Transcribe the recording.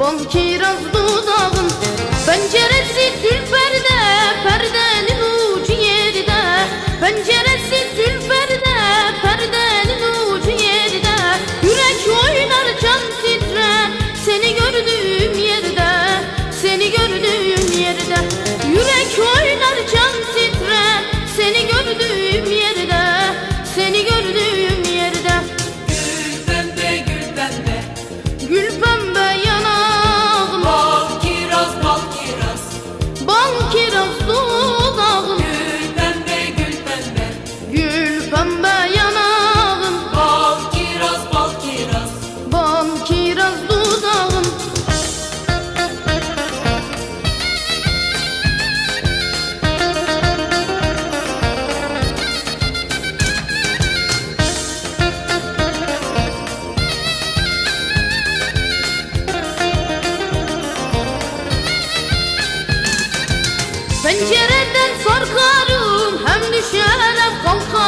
bal kiraz dudağın. Penceresi zülferde, perdenin ucu yerde. Penceresi zülferde, perdenin ucu yerde. Yürek oynar, can titrer seni gördüğüm yerde, seni gördüğüm yerde. Yürek oynar, can titrer seni gördüğüm yerde, seni gördüğüm yerde. Gül pembe, gül pembe, Gül pembe yanağım, bal kiraz, bal kiraz. bal kiraz dudağım. Gül pembe, gül pembe, Gül pembe yanağım, bal kiraz, bal kiraz. bal kiraz dudağım. Pencereden sarkarım, hem düşer hem kalkarım.